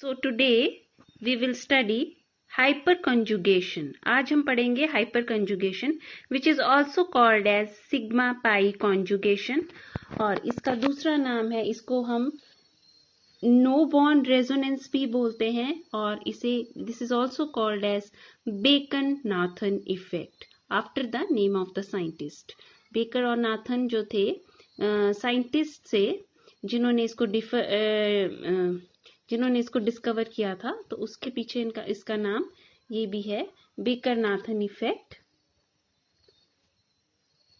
So today we will study hyperconjugation. आज हम पढ़ेंगे hyperconjugation which is also called as sigma pi conjugation और इसका दूसरा नाम है, इसको हम no bond resonance भी बोलते हैं और इसे this is also called as Bacon-Nathan effect after the name of the scientist. Baker और नाथन जो थे साइंटिस्ट से जिन्होंने इसको डिस्कवर किया था, तो उसके पीछे इसका नाम ये भी है बेकर-नाथन इफेक्ट।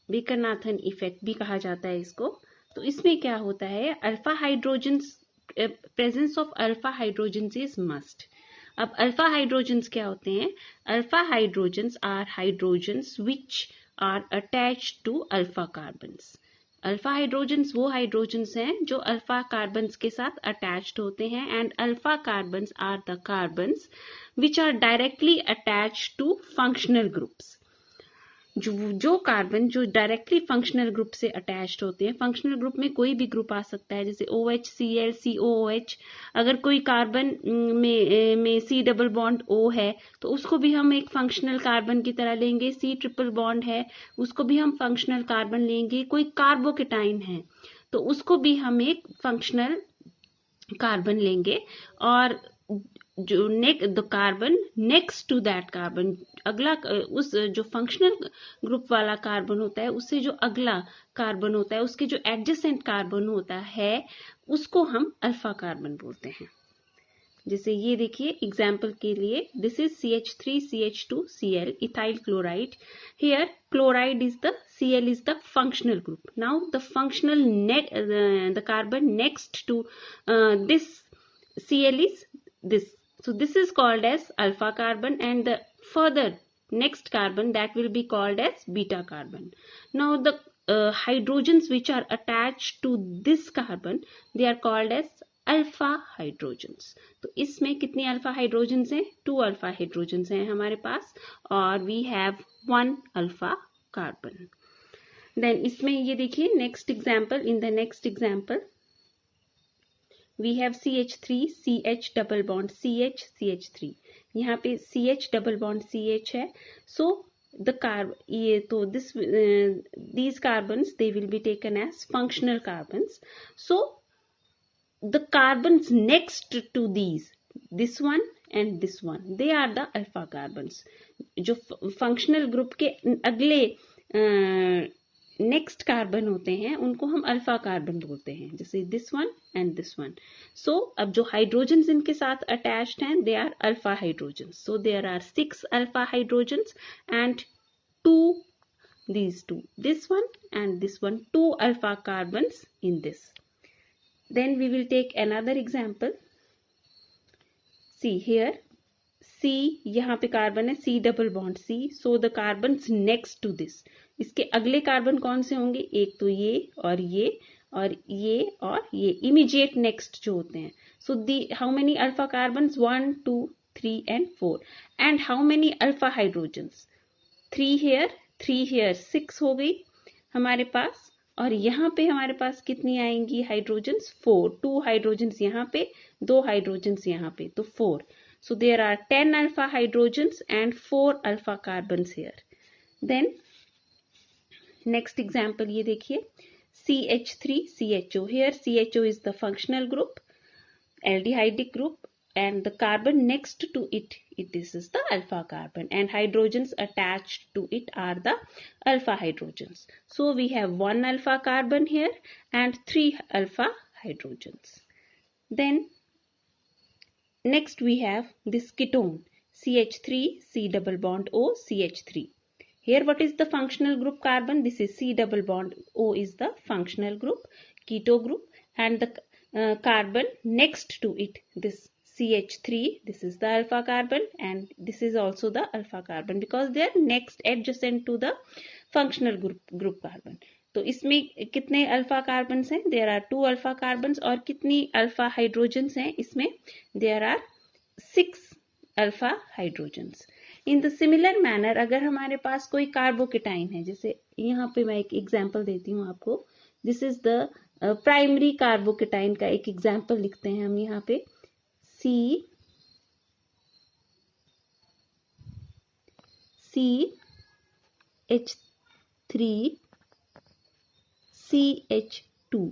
बेकर-नाथन इफेक्ट भी कहा जाता है इसको। तो इसमें क्या होता है, alpha hydrogens, presence of alpha hydrogens is must. अब अल्फा हाइड्रोजन्स क्या होते हैं? Alpha hydrogens are hydrogens which are attached to alpha carbons. Alpha hydrogens वो हाइड्रोजन्स हैं जो अल्फा कार्बन्स के साथ अटैच्ड होते हैं and alpha carbons are the carbons which are directly attached to functional groups. जो कार्बन जो डायरेक्टली फंक्शनल ग्रुप से अटैच्ड होते हैं, फंक्शनल ग्रुप में कोई भी ग्रुप आ सकता है, जैसे OH, Cl, COOH। अगर कोई कार्बन में C डबल बॉन्ड O है तो उसको भी हम एक फंक्शनल कार्बन की तरह लेंगे। C ट्रिपल बॉन्ड है, उसको भी हम फंक्शनल कार्बन लेंगे। कोई कार्बोकेटाइन है तो उसको भी हम एक फंक्शनल कार्बन लेंगे। और जो the carbon next to that carbon, अगला उस जो फंक्शनल ग्रुप वाला कार्बन होता है उससे जो अगला कार्बन होता है, उसके जो एडजेसेंट कार्बन होता है, उसको हम अल्फा कार्बन बोलते हैं। जैसे ये देखिए एग्जाम्पल के लिए, this is CH3CH2Cl ethyl chloride. Here chloride is the Cl is the functional group. Now the functional the carbon next to this Cl is this. So this is called as alpha carbon, and the further next carbon that will be called as beta carbon. Now the hydrogens which are attached to this carbon, they are called as alpha hydrogens. तो इसमें कितनी alpha hydrogens हैं? 2 alpha hydrogens हैं हमारे पास और we have 1 alpha carbon. Then इसमें ये देखिए next example, in the next example we have CH3CH double bond CH यहाँ पे CH डबल बॉन्ड CH है। सो ये तो these carbons they will be taken as functional carbons. So the carbons next to this one and this one, they are the alpha carbons. जो functional group के अगले next carbon होते हैं उनको हम अल्फा कार्बन बोलते हैं, जैसे this one and this one. So अब जो हाइड्रोजन्स इनके साथ अटैच्ड हैं, they are alpha hydrogens. So there are 6 alpha hydrogens and 2 this one and this one, 2 alpha carbons in this. Then we will take another example. See here, C यहाँ पे carbon है, C double bond C. So the carbons next to this, इसके अगले carbon कौन से होंगे? एक तो ये और ये और ये और ये, इमीडिएट नेक्स्ट जो होते हैं। So the how many alpha carbons? 1, 2, 3 and 4. And how many alpha hydrogens? 3 here, 3 here, 6 हो गई हमारे पास। और यहाँ पे हमारे पास कितनी आएंगी हाइड्रोजन्स? 4। 2 हाइड्रोजन्स यहाँ पे, 2 हाइड्रोजन्स यहाँ पे, तो 4। So there are 10 alpha hydrogens and 4 alpha carbons here. Then next example ये देखिए, CH3CHO। Here CHO is the functional group, aldehydic group, and the carbon next to it, this is the alpha carbon, and hydrogens attached to it are the alpha hydrogens. So we have 1 alpha carbon here and 3 alpha hydrogens. Then next we have this ketone, CH3 C double bond O CH3. Here what is the functional group carbon? This is C double bond O is the functional group, keto group, and the carbon next to it, this CH3, this is the alpha carbon and this is also the alpha carbon because they are next adjacent to the functional group carbon. तो इसमें कितने alpha carbons हैं? There are 2 alpha carbons. और कितनी alpha hydrogens हैं इसमें? There are 6 alpha hydrogens. In the similar manner अगर हमारे पास कोई कार्बोकेटाइन है, जैसे यहाँ पे मैं एक एग्जाम्पल देती हूँ आपको, this is the primary carbocation का एक एग्जाम्पल लिखते हैं हम यहाँ पे, CH3CH2,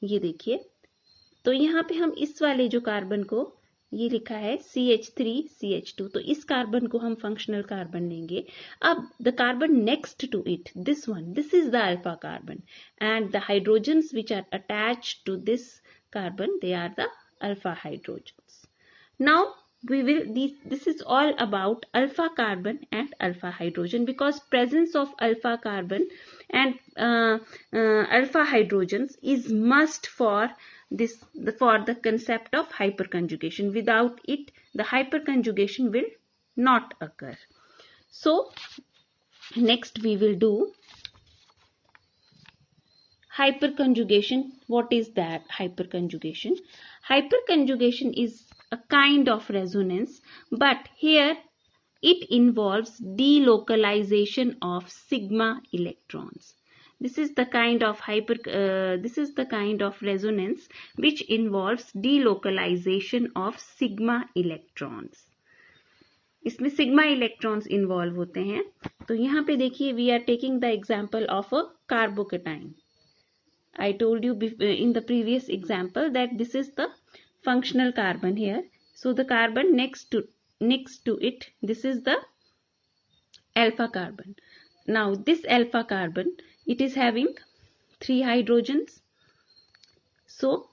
ये देखिए। तो यहाँ पे हम इस वाले जो कार्बन को, ये लिखा है CH3CH2, तो इस कार्बन को हम फंक्शनल कार्बन लेंगे। अब the carbon next to it, this one, this is the alpha carbon, and the hydrogens which are attached to this carbon, they are the alpha hydrogens. Now this is all about alpha carbon and alpha hydrogen, because presence of alpha carbon and alpha hydrogens is must for the concept of hyperconjugation. Without it, the hyperconjugation will not occur. So next we will do hyperconjugation. What is that hyperconjugation? Hyperconjugation is a kind of resonance, but here it involves delocalization of sigma electrons. This is the kind of resonance which involves delocalization of sigma electrons. इसमें sigma electrons involve होते हैं। तो यहाँ पे देखिए, we are taking the example of a carbocation. I told you in the previous example that this is the functional carbon here. So the carbon next to it, this is the alpha carbon. Now this alpha carbon, it is having 3 hydrogens. So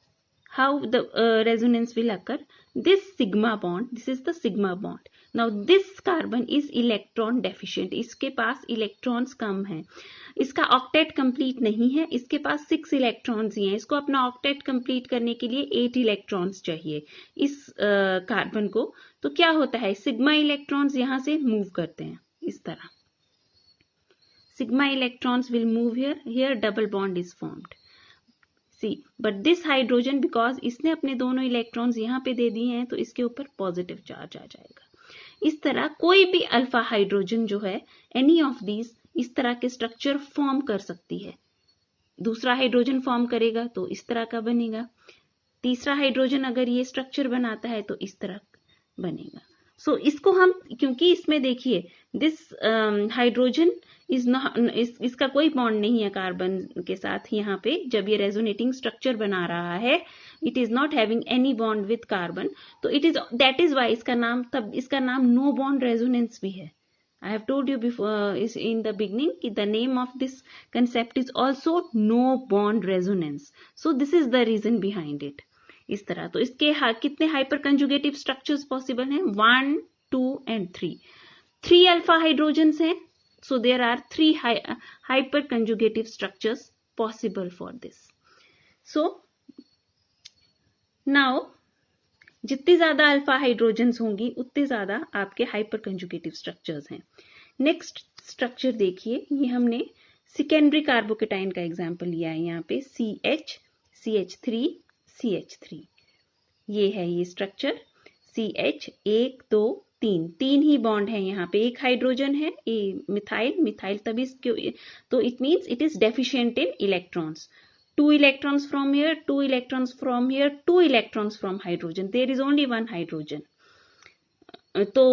how the resonance will occur? This sigma bond, this is the sigma bond. Now this carbon is electron deficient. इसके पास electrons कम हैं, इसका octet complete नहीं है, इसके पास 6 electrons ही हैं। इसको अपना octet complete करने के लिए 8 इलेक्ट्रॉन्स चाहिए इस कार्बन को। तो क्या होता है, सिग्मा इलेक्ट्रॉन्स यहां से मूव करते हैं इस तरह। Sigma electrons will move here double bond is formed. See but this hydrogen, because इसने अपने दोनों इलेक्ट्रॉन्स यहाँ पे दे दिए हैं, तो इसके ऊपर पॉजिटिव चार्ज आ जाएगा। इस तरह कोई भी अल्फा हाइड्रोजन जो है, एनी ऑफ दीज, इस तरह के स्ट्रक्चर फॉर्म कर सकती है। दूसरा हाइड्रोजन फॉर्म करेगा तो इस तरह का बनेगा, तीसरा हाइड्रोजन अगर ये स्ट्रक्चर बनाता है तो इस तरह बनेगा। सो इसको हम, क्योंकि इसमें देखिए दिस हाइड्रोजन इज नॉट, इसका कोई बॉन्ड नहीं है कार्बन के साथ यहाँ पे, जब ये रेजोनेटिंग स्ट्रक्चर बना रहा है, it is not having any bond with carbon, तो it is, that is why इसका नाम, तब इसका नाम नो बॉन्ड रेजोनेंस भी है। I have told you before in the beginning that the name of this concept is also no bond resonance. So this is the reason behind it. इस तरह तो इसके कितने हाइपर कंजुगेटिव स्ट्रक्चर्स पॉसिबल हैं? 1, 2 and 3. 3 alpha hydrogens हैं, so there are 3 hyper conjugative structures possible for this. So now जितनी ज्यादा alpha hydrogens होंगी उतने ज्यादा आपके हाइपर कंजुगेटिव स्ट्रक्चर्स हैं। नेक्स्ट स्ट्रक्चर देखिए, ये हमने सेकेंडरी कार्बोकेटाइन का एग्जांपल लिया है यहाँ पे, CH, CH3, CH3, ये है ये स्ट्रक्चर CH, 1, 2, 3 ही बॉन्ड है यहाँ पे, एक हाइड्रोजन है, ये मिथाइल तभी, तो it means it is deficient in electrons. 2 electrons from here, 2 electrons from here, 2 electrons from hydrogen. There is only 1 hydrogen. तो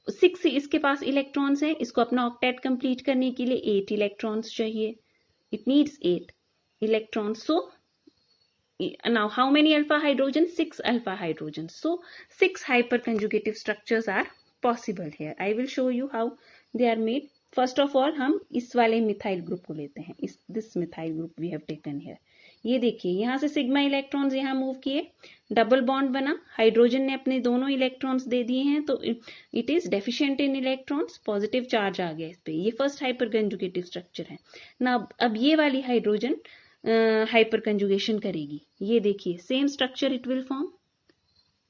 6 इसके पास इलेक्ट्रॉन्स हैं, इसको अपना ऑक्टेट कंप्लीट करने के लिए 8 इलेक्ट्रॉन्स चाहिए। It needs 8 electrons. So now how many alpha hydrogens? 6 alpha hydrogens. So 6 hyperconjugative structures are possible here. I will show you how they are made. First of all हम इस वाले methyl group को लेते हैं, this methyl group we have taken here. ये देखिए यहाँ से सिग्मा इलेक्ट्रॉन्स यहाँ मूव किए, डबल बॉन्ड बना, हाइड्रोजन ने अपने दोनों इलेक्ट्रॉन्स दे दिए हैं, तो it is deficient in electrons, positive charge आ गया इस पे। ये फर्स्ट हाइपर कंजुगेटिव स्ट्रक्चर है ना। अब ये वाली हाइड्रोजन हाइपर कंजुगेशन करेगी, ये देखिए same structure it will form,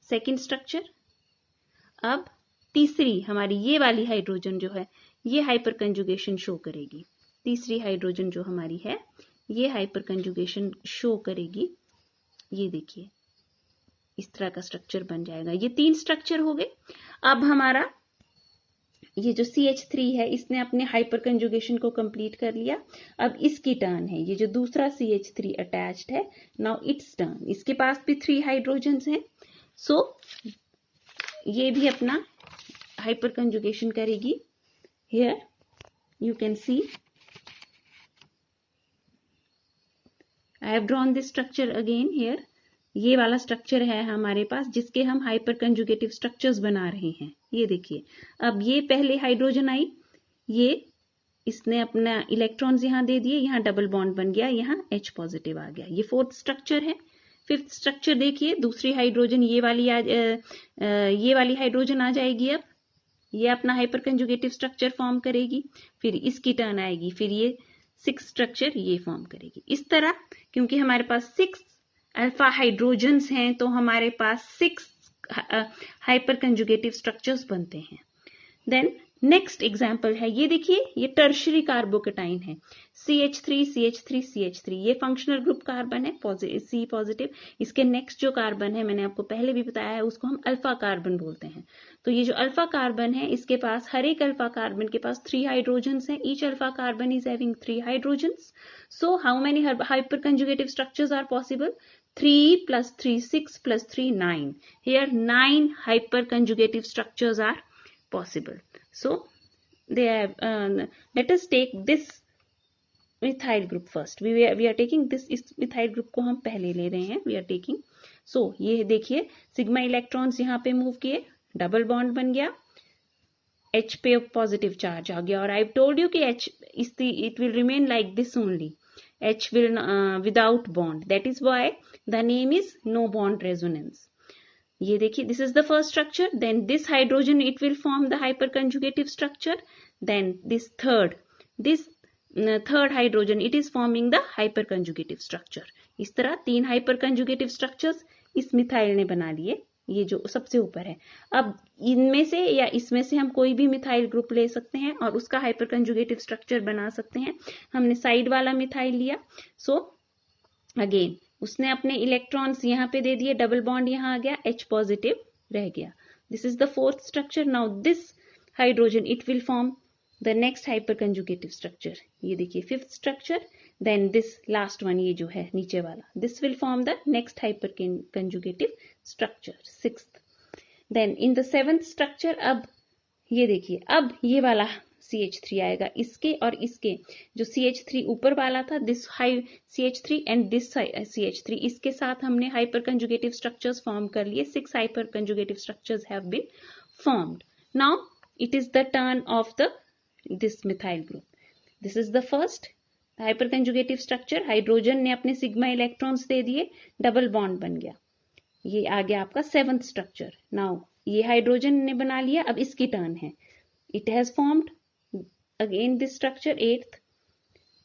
second structure. अब तीसरी हमारी ये वाली हाइड्रोजन जो है, ये हाइपर कंजुगेशन शो करेगी। तीसरी हाइड्रोजन जो हमारी है, ये हाइपर कंजुगेशन शो करेगी। ये देखिए इस तरह का स्ट्रक्चर बन जाएगा। ये 3 स्ट्रक्चर हो गए। अब हमारा ये जो CH3 है, इसने अपने हाइपर कंजुगेशन को कंप्लीट कर लिया। अब इसकी टर्न है, ये जो दूसरा CH3 अटैच्ड है, नाउ इट्स टर्न। इसके पास भी 3 हाइड्रोजन्स हैं, सो ये भी अपना हाइपर कंजुगेशन करेगी. Here you can see I have drawn this structure again. Here ये वाला स्ट्रक्चर है हमारे पास जिसके हम हाइपर कंजुगेटिव स्ट्रक्चर्स बना रहे हैं. ये देखिए, अब ये पहले हाइड्रोजन आई, ये इसने अपना इलेक्ट्रॉन्स यहाँ दे दिए, यहाँ डबल बॉन्ड बन गया, यहाँ H पॉजिटिव आ गया. ये फोर्थ स्ट्रक्चर है. फिफ्थ स्ट्रक्चर देखिए, दूसरी हाइड्रोजन ये वाली हाइड्रोजन आ जाएगी. अब ये अपना हाइपर कंजुगेटिव स्ट्रक्चर फॉर्म करेगी, फिर इसकी टर्न आएगी, फिर ये सिक्स स्ट्रक्चर ये फॉर्म करेगी. इस तरह, क्योंकि हमारे पास 6 अल्फा हाइड्रोजन्स हैं तो हमारे पास 6 हाइपर कंजुगेटिव स्ट्रक्चर्स बनते हैं. देन नेक्स्ट एग्जाम्पल है, ये देखिए, ये टर्शरी कार्बोकेटाइन है, CH3 CH3 CH3. ये फंक्शनल ग्रुप कार्बन है, C पॉजिटिव. इसके नेक्स्ट जो कार्बन है, मैंने आपको पहले भी बताया है, उसको हम अल्फा कार्बन बोलते हैं. तो ये जो अल्फा कार्बन है, इसके पास हर एक अल्फा कार्बन के पास 3 हाइड्रोजन्स हैं. Each alpha carbon is having 3 hydrogens. So how many hyperconjugative structures are possible? 3 plus 3 6 plus 3 9. Here 9 hyper conjugative structures are possible. So they have let us take this methyl group first. We are taking this, इस methyl group को हम पहले ले रहे हैं. We are taking, so ये देखिए, sigma electrons यहाँ पे मूव किए, डबल बॉन्ड बन गया, H पे पॉजिटिव चार्ज आ गया. और आई टोल्ड यू कि H it will remain like this only. H will without bond. That is why the name is no bond resonance. ये देखिए, this is the first structure. Then this hydrogen it will form the hyperconjugative structure. Then this third hydrogen it is forming the hyperconjugative structure. इस तरह 3 hyperconjugative structures इस methyl ने बना लिए, ये जो सबसे ऊपर है. अब इनमें से या इसमें से हम कोई भी मिथाइल ग्रुप ले सकते हैं और उसका हाइपरकंजुगेटिव स्ट्रक्चर बना सकते हैं. हमने साइड वाला मिथाइल लिया. सो अगेन उसने अपने इलेक्ट्रॉन्स यहाँ पे दे दिए, डबल बॉन्ड यहाँ आ गया, H पॉजिटिव रह गया. This is the fourth structure. Now this hydrogen it will form the next hyperconjugative structure. ये देखिए, fifth structure. Then this last one, ये जो है नीचे वाला, this will form the next hyperconjugative structure, sixth. Then in the seventh structure, अब ये देखिए, अब ये वाला CH3 आएगा. इसके और इसके जो CH3 ऊपर वाला था, this high CH3 and this CH3, इसके साथ हमने हाइपर कंजुगेटिव स्ट्रक्चर्स फॉर्म कर लिए. 6 hyperconjugative structures have been formed. Now it is the turn of this methyl group. This is the first hyperconjugative structure. Hydrogen ने अपने sigma electrons दे दिए, double bond बन गया. ये आ गया आपका सेवंथ स्ट्रक्चर. नाउ ये हाइड्रोजन ने बना लिया, अब इसकी टर्न है. It has formed again this structure, 8th,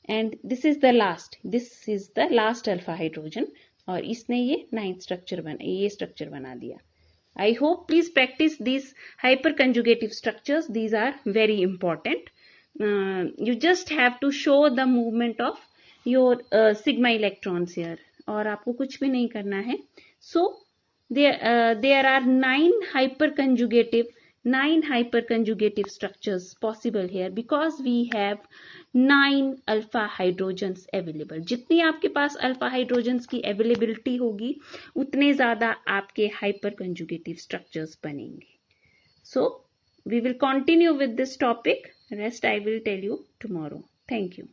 and this is the last alpha hydrogen. और इसने ये 9th स्ट्रक्चर बना दिया. I hope please practice these hyper conjugative structures. These are very important. You just have to show the movement of your sigma electrons here. और आपको कुछ भी नहीं करना है. So there are 9 hyperconjugative structures possible here because we have 9 alpha hydrogens available. जितनी आपके पास alpha hydrogens की अवेलेबिलिटी होगी, उतने ज्यादा आपके hyperconjugative structures बनेंगे. So we will continue with this topic. Rest I will tell you tomorrow. Thank you.